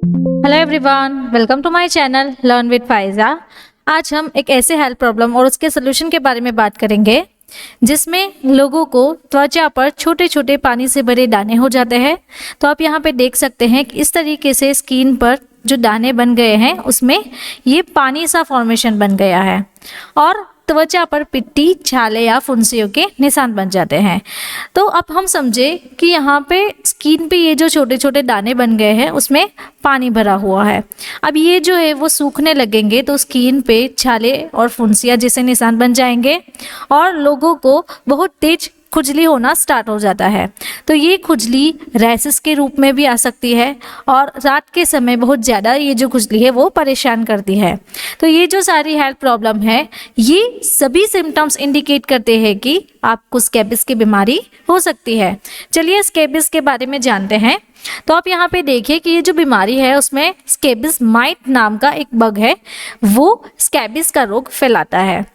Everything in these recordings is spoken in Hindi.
Hello everyone, welcome to my channel learn with Faiza. आज हम एक ऐसे हेल्थ प्रॉब्लम और उसके सोल्यूशन के बारे में बात करेंगे जिसमें लोगों को त्वचा पर छोटे छोटे पानी से भरे दाने हो जाते हैं। तो आप यहाँ पे देख सकते हैं कि इस तरीके से स्किन पर जो दाने बन गए हैं उसमें ये पानी सा फॉर्मेशन बन गया है और त्वचा पर पिट्टी, छाले या फुंसियों के निशान बन जाते हैं। तो अब हम समझे कि यहाँ पे स्किन पे ये जो छोटे छोटे दाने बन गए हैं उसमें पानी भरा हुआ है। अब ये जो है वो सूखने लगेंगे तो स्किन पे छाले और फुंसियाँ जैसे निशान बन जाएंगे और लोगों को बहुत तेज खुजली होना स्टार्ट हो जाता है। तो ये खुजली रैसेस के रूप में भी आ सकती है और रात के समय बहुत ज़्यादा ये जो खुजली है वो परेशान करती है। तो ये जो सारी हेल्थ प्रॉब्लम है ये सभी सिम्टम्स इंडिकेट करते हैं कि आपको स्कैबिस की बीमारी हो सकती है। चलिए स्कैबिस के बारे में जानते हैं। तो आप यहाँ पे देखिए कि ये जो बीमारी है उसमें स्कैबिस माइट नाम का एक बग है, वो स्कैबिस का रोग फैलाता है।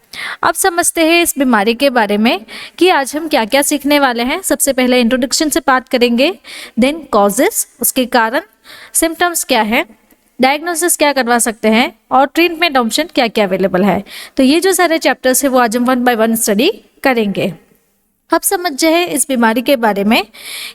अब समझते हैं इस बीमारी के बारे में कि आज हम क्या क्या सीखने वाले हैं। सबसे पहले इंट्रोडक्शन से बात करेंगे, देन कॉजेस, उसके कारण, सिम्टम्स क्या है, डायग्नोसिस क्या करवा सकते हैं और ट्रीटमेंट ऑप्शन क्या क्या अवेलेबल है। तो ये जो सारे चैप्टर्स है वो आज हम 1 बाय 1 स्टडी करेंगे। अब समझे हैं इस बीमारी के बारे में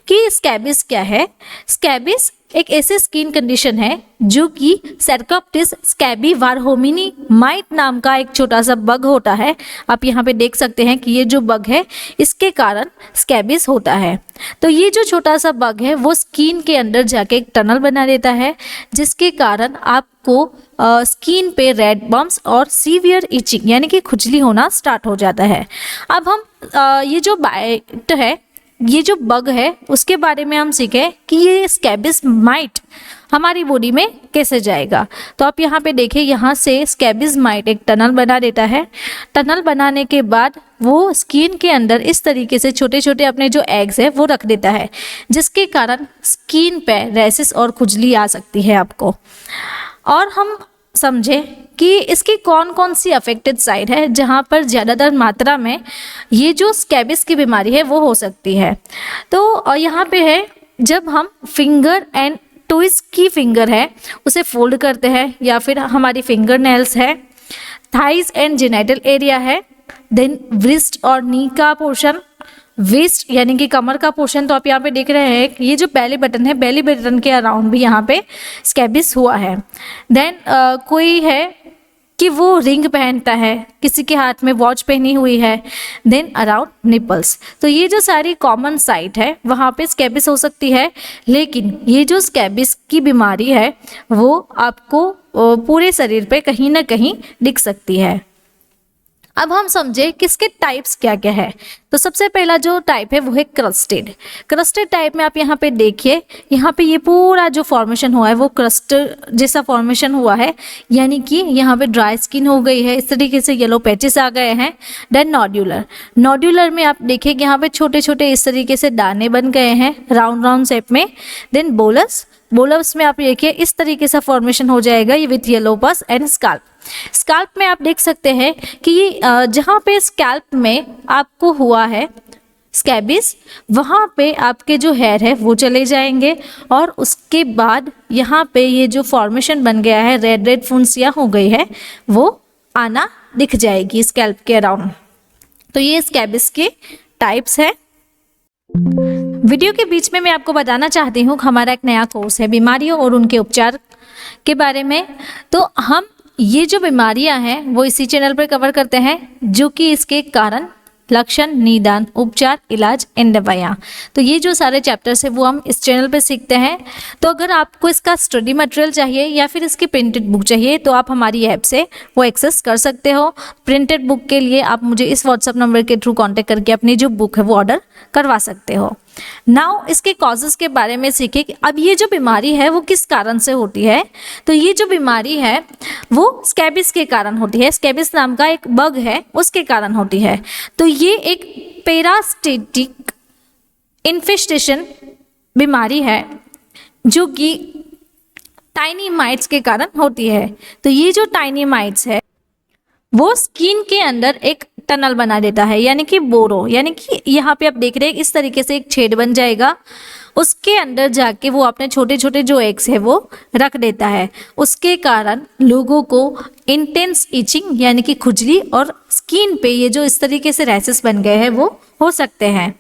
कि स्कैबिस क्या है। स्कैबिस एक ऐसे स्किन कंडीशन है जो कि सेरकोप्टिस स्कैबी वारहोमिनी माइट नाम का एक छोटा सा बग होता है। आप यहाँ पे देख सकते हैं कि ये जो बग है इसके कारण स्कैबिस होता है। तो ये जो छोटा सा बग है वो स्किन के अंदर जाके एक टनल बना देता है जिसके कारण आपको स्किन पे रेड बम्प्स और सीवियर इचिंग यानी कि खुजली होना स्टार्ट हो जाता है। अब हम ये जो बाइट है, ये जो बग है उसके बारे में हम सीखें कि ये स्कैबिस माइट हमारी बॉडी में कैसे जाएगा। तो आप यहाँ पे देखिए, यहाँ से स्कैबिस माइट एक टनल बना देता है। टनल बनाने के बाद वो स्किन के अंदर इस तरीके से छोटे छोटे अपने जो एग्स है वो रख देता है जिसके कारण स्किन पे रैसेस और खुजली आ सकती है आपको। और हम समझे कि इसकी कौन कौन सी अफेक्टेड साइड है जहाँ पर ज़्यादातर मात्रा में ये जो स्कैबिस की बीमारी है वो हो सकती है। तो यहाँ पे है, जब हम फिंगर एंड टोइस की फिंगर है उसे फोल्ड करते हैं या फिर हमारी फिंगर नेल्स है, थाइज एंड जेनिटल एरिया है, देन व्रिस्ट और नी का पोर्शन, वेस्ट यानी कि कमर का पोर्शन। तो आप यहाँ पे देख रहे हैं कि ये जो बेली बटन है, बेली बटन के अराउंड भी यहाँ पे स्कैबिस हुआ है। देन कोई है कि वो रिंग पहनता है, किसी के हाथ में वॉच पहनी हुई है, देन अराउंड निपल्स। तो ये जो सारी कॉमन साइट है वहाँ पे स्कैबिस हो सकती है। लेकिन ये जो स्कैबिस की बीमारी है वो आपको पूरे शरीर पे कहीं ना कहीं दिख सकती है। अब हम समझे कि इसके टाइप्स क्या क्या है। तो सबसे पहला जो टाइप है वो है क्रस्टेड। क्रस्टेड टाइप में आप यहाँ पे देखिए, यहाँ पे ये पूरा जो फॉर्मेशन हुआ है वो क्रस्ट जैसा फॉर्मेशन हुआ है, यानी कि यहाँ पे ड्राई स्किन हो गई है, इस तरीके से येलो पैचेस आ गए हैं। देन नॉड्यूलर, नॉड्यूलर में आप देखिए कि यहाँ पे छोटे छोटे इस तरीके से दाने बन गए हैं राउंड राउंड शेप में। देन बोलस, बोलस में आप देखिए इस तरीके से फॉर्मेशन हो जाएगा ये विथ येलो पस एंड स्काल्प। स्कैल्प में आप देख सकते हैं कि जहाँ पे स्कैल्प में आपको हुआ है स्कैबिस, वहाँ पे आपके जो हेयर है वो चले जाएंगे और उसके बाद यहाँ पे ये जो फॉर्मेशन बन गया है, रेड रेड फुंसियाँ हो गई है, वो आना दिख जाएगी स्कैल्प के अराउंड। तो ये स्कैबिस के टाइप्स है। वीडियो के बीच में मैं आपको बताना चाहती हूँ हमारा एक नया कोर्स है बीमारियों और उनके उपचार के बारे में। तो हम ये जो बीमारियां हैं वो इसी चैनल पर कवर करते हैं, जो कि इसके कारण, लक्षण, निदान, उपचार, इलाज एंड दवाइयाँ। तो ये जो सारे चैप्टर्स है वो हम इस चैनल पे सीखते हैं। तो अगर आपको इसका स्टडी मटेरियल चाहिए या फिर इसकी प्रिंटेड बुक चाहिए तो आप हमारी ऐप से वो एक्सेस कर सकते हो। प्रिंटेड बुक के लिए आप मुझे इस व्हाट्सएप नंबर के थ्रू कांटेक्ट करके अपनी जो बुक है वो ऑर्डर करवा सकते हो। नाउ इसके कॉजेस के बारे में सीखे कि अब ये जो बीमारी है वो किस कारण से होती है। तो ये जो बीमारी है वो स्कैबिस के कारण होती है। स्कैबिस नाम का एक बग है उसके कारण होती है। तो ये एक पैरासिटिक इन्फेस्टेशन बीमारी है जो कि टाइनी माइट्स के कारण होती है। तो ये जो टाइनी माइट्स है वो स्किन के अंदर एक टनल बना देता है, यानी कि बोरो, यानी कि यहाँ पे आप देख रहे हैं इस तरीके से एक छेद बन जाएगा उसके अंदर जाके वो अपने छोटे छोटे जो एग्स है वो रख देता है। उसके कारण लोगों को इंटेंस इचिंग यानी कि खुजली और स्किन पे ये जो इस तरीके से रैशेस बन गए हैं वो हो सकते हैं।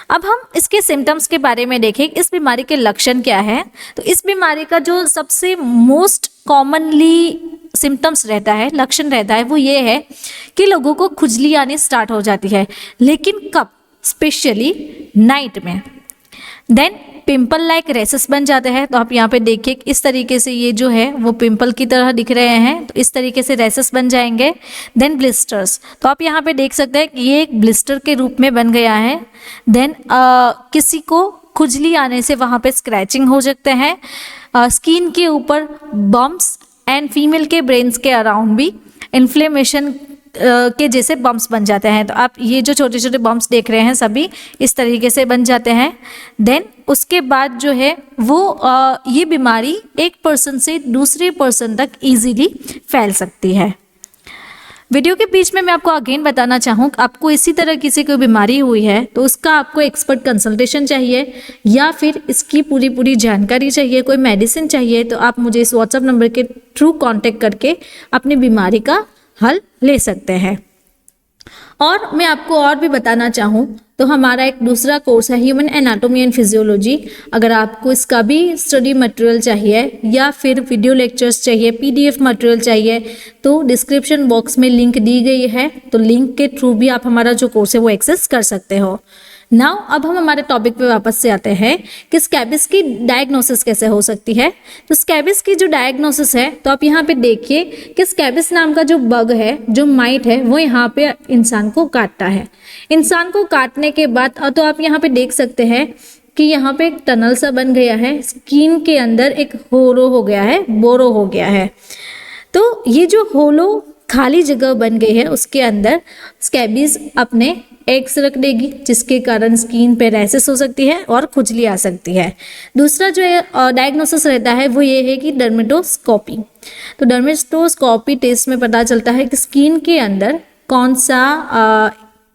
अब हम इसके सिम्टम्स के बारे में देखें, इस बीमारी के लक्षण क्या है। तो इस बीमारी का जो सबसे मोस्ट कॉमनली सिम्टम्स रहता है, लक्षण रहता है, वो ये है कि लोगों को खुजली आनी स्टार्ट हो जाती है, लेकिन कब? स्पेशली नाइट में। देन पिंपल लाइक रेसेस बन जाते हैं। तो आप यहाँ पे देखिए इस तरीके से ये जो है वो पिंपल की तरह दिख रहे हैं, तो इस तरीके से रेसेस बन जाएंगे। देन ब्लिस्टर्स, तो आप यहाँ पे देख सकते हैं कि ये एक ब्लिस्टर के रूप में बन गया है। देन किसी को खुजली आने से वहाँ पे स्क्रैचिंग हो सकते हैं, स्किन के ऊपर बम्प्स एंड फीमेल के ब्रेन्स के अराउंड भी इन्फ्लेमेशन के जैसे बम्प्स बन जाते हैं। तो आप ये जो छोटे छोटे बम्प्स देख रहे हैं सभी इस तरीके से बन जाते हैं। देन उसके बाद जो है वो ये बीमारी एक पर्सन से दूसरे पर्सन तक इजीली फैल सकती है। वीडियो के बीच में मैं आपको अगेन बताना चाहूँ, आपको इसी तरह किसी कोई बीमारी हुई है तो उसका आपको एक्सपर्ट कंसल्टेशन चाहिए या फिर इसकी पूरी जानकारी चाहिए, कोई मेडिसिन चाहिए, तो आप मुझे इस व्हाट्सएप नंबर के थ्रू कांटेक्ट करके अपनी बीमारी का हल ले सकते हैं। और मैं आपको और भी बताना चाहूँ तो हमारा एक दूसरा कोर्स है ह्यूमन एनाटॉमी एंड फिजियोलॉजी। अगर आपको इसका भी स्टडी मटेरियल चाहिए या फिर वीडियो लेक्चर्स चाहिए, पीडीएफ मटेरियल चाहिए, तो डिस्क्रिप्शन बॉक्स में लिंक दी गई है, तो लिंक के थ्रू भी आप हमारा जो कोर्स है वो एक्सेस कर सकते हो। नाउ अब हम हमारे टॉपिक पे वापस से आते हैं कि स्कैबिस की डायग्नोसिस कैसे हो सकती है। तो स्कैबिस की जो डायग्नोसिस है, तो आप यहाँ पे देखिए कि स्कैबिस नाम का जो बग है, जो माइट है, वो यहाँ पे इंसान को काटता है। इंसान को काटने के बाद तो आप यहाँ पे देख सकते हैं कि यहाँ पे एक टनल सा बन गया है, स्किन के अंदर एक होलो हो गया है, बोरो हो गया है। तो ये जो होलो खाली जगह बन गई है उसके अंदर स्कैबिस अपने एग्स रख देगी, जिसके कारण स्किन पे रैशेस हो सकती है और खुजली आ सकती है। दूसरा जो डायग्नोसिस रहता है वो ये है कि डर्मेटोस्कोपी। तो डर्मेटोस्कोपी टेस्ट में पता चलता है कि स्किन के अंदर कौन सा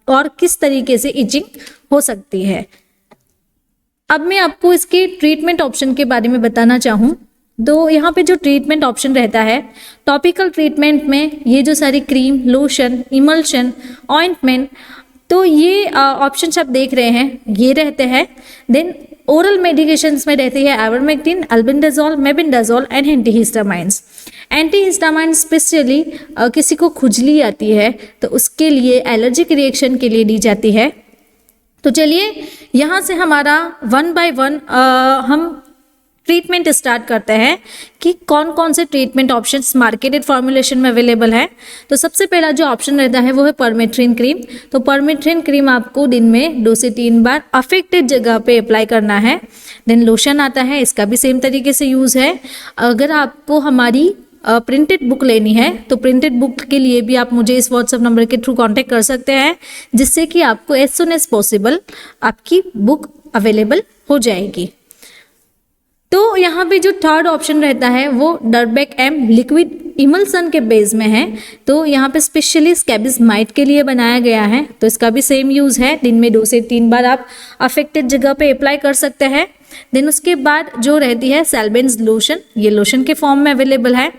और किस तरीके से इचिंग हो सकती है। अब मैं आपको इसके ट्रीटमेंट ऑप्शन के बारे में बताना चाहूँ तो यहाँ पे जो ट्रीटमेंट ऑप्शन रहता है, टॉपिकल ट्रीटमेंट में ये जो सारी क्रीम, लोशन, इमल्शन, ऑइंटमेंट, तो ये ऑप्शंस आप देख रहे हैं ये रहते हैं। देन ओरल मेडिकेशंस में रहती है ivermectin, albendazole, mebendazole and antihistamines. Antihistamines specially किसी को खुजली आती है तो उसके लिए एलर्जिक रिएक्शन के लिए दी जाती है। तो चलिए यहाँ से हमारा वन बाय वन हम ट्रीटमेंट स्टार्ट करते हैं कि कौन कौन से ट्रीटमेंट ऑप्शंस मार्केटेड फॉर्मुलेशन में अवेलेबल है। तो सबसे पहला जो ऑप्शन रहता है वो है परमेथ्रिन क्रीम। तो परमेथ्रिन क्रीम आपको दिन में 2 से 3 बार अफेक्टेड जगह पे अप्लाई करना है। देन लोशन आता है, इसका भी सेम तरीके से यूज़ है। अगर आपको हमारी प्रिंटेड बुक लेनी है तो प्रिंटेड बुक के लिए भी आप मुझे इस व्हाट्सएप नंबर के थ्रू कांटेक्ट कर सकते हैं, जिससे कि आपको एज सुन एज पॉसिबल आपकी बुक अवेलेबल हो जाएगी। तो यहाँ पे जो थर्ड ऑप्शन रहता है वो डरबेक एम लिक्विड इमल्सन के बेस में है। तो यहाँ पे स्पेशली स्कैबिस माइट के लिए बनाया गया है, तो इसका भी सेम यूज़ है। दिन में 2 से 3 बार आप अफेक्टेड जगह पे अप्लाई कर सकते हैं। देन उसके बाद जो रहती है सेल्बेंस लोशन, ये लोशन के फॉर्म में अवेलेबल है,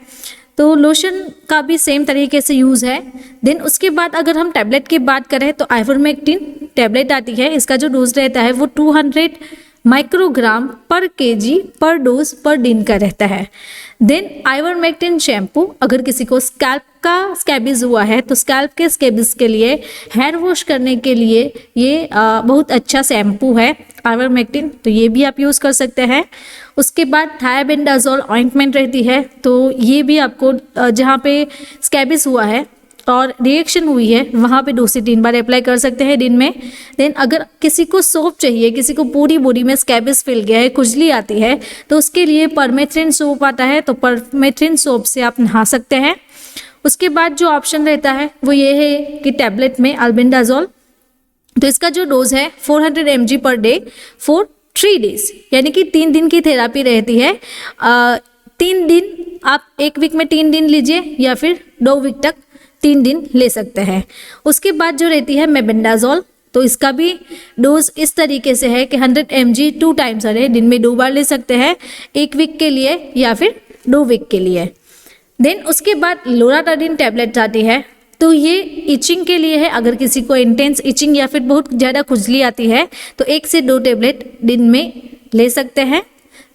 तो लोशन का भी सेम तरीके से यूज़ है। देन उसके बाद अगर हम टैबलेट की बात करें तो आइवरमेक्टिन टैबलेट आती है, इसका जो डोज रहता है वो 200 माइक्रोग्राम पर केजी पर डोज पर दिन का रहता है। देन आइवरमेक्टिन शैम्पू, अगर किसी को स्कैल्प का स्कैबिस हुआ है तो स्कैल्प के स्कैबिस के लिए हेयर वॉश करने के लिए ये बहुत अच्छा शैम्पू है आइवरमेक्टिन, तो ये भी आप यूज़ कर सकते हैं। उसके बाद थायाबेंडाजोल ऑइंटमेंट रहती है, तो ये भी आपको जहाँ पे स्कैबिस हुआ है और रिएक्शन हुई है वहाँ पे 2 से 3 बार अप्लाई कर सकते हैं दिन में। देन अगर किसी को सोप चाहिए, किसी को पूरी बॉडी में स्कैबिस फैल गया है, खुजली आती है, तो उसके लिए परमेथ्रिन सोप आता है, तो परमेथ्रिन सोप से आप नहा सकते हैं। उसके बाद जो ऑप्शन रहता है वो ये है कि टैबलेट में अल्बेंडाजोल, तो इसका जो डोज है 400 mg per day for 3 days, यानी कि 3 दिन की थेरापी रहती है। 3 दिन आप 1 वीक में 3 दिन लीजिए या फिर 2 वीक तक 3 दिन ले सकते हैं। उसके बाद जो रहती है मेबेंडाजोल, तो इसका भी डोज इस तरीके से है कि 100 mg 2 टाइम्स अ डे, दिन में 2 बार ले सकते हैं, 1 वीक के लिए या फिर 2 वीक के लिए। देन उसके बाद लोराटाइडिन टैबलेट आती है, तो ये इचिंग के लिए है। अगर किसी को इंटेंस इचिंग या फिर बहुत ज़्यादा खुजली आती है तो 1 से 2 टैबलेट दिन में ले सकते हैं।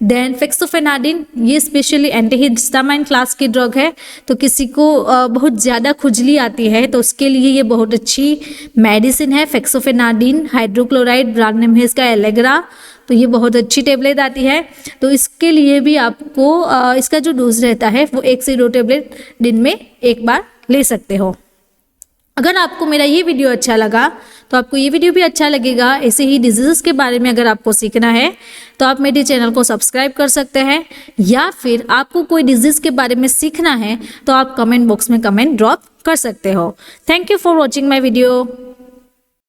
देन फेक्सोफेनाडिन, ये स्पेशली एंटीहिस्टामाइन क्लास की ड्रग है, तो किसी को बहुत ज़्यादा खुजली आती है तो उसके लिए ये बहुत अच्छी मेडिसिन है। फेक्सोफेनाडिन हाइड्रोक्लोराइड, ब्रांड नेम है इसका एलेग्रा, तो ये बहुत अच्छी टेबलेट आती है। तो इसके लिए भी आपको इसका जो डोज रहता है वो 1 से 2 टेबलेट दिन में 1 बार ले सकते हो। अगर आपको मेरा ये वीडियो अच्छा लगा तो आपको ये वीडियो भी अच्छा लगेगा। ऐसे ही डिजीज़ के बारे में अगर आपको सीखना है तो आप मेरे चैनल को सब्सक्राइब कर सकते हैं, या फिर आपको कोई डिजीज़ के बारे में सीखना है तो आप कमेंट बॉक्स में कमेंट ड्रॉप कर सकते हो। Thank you for watching my video.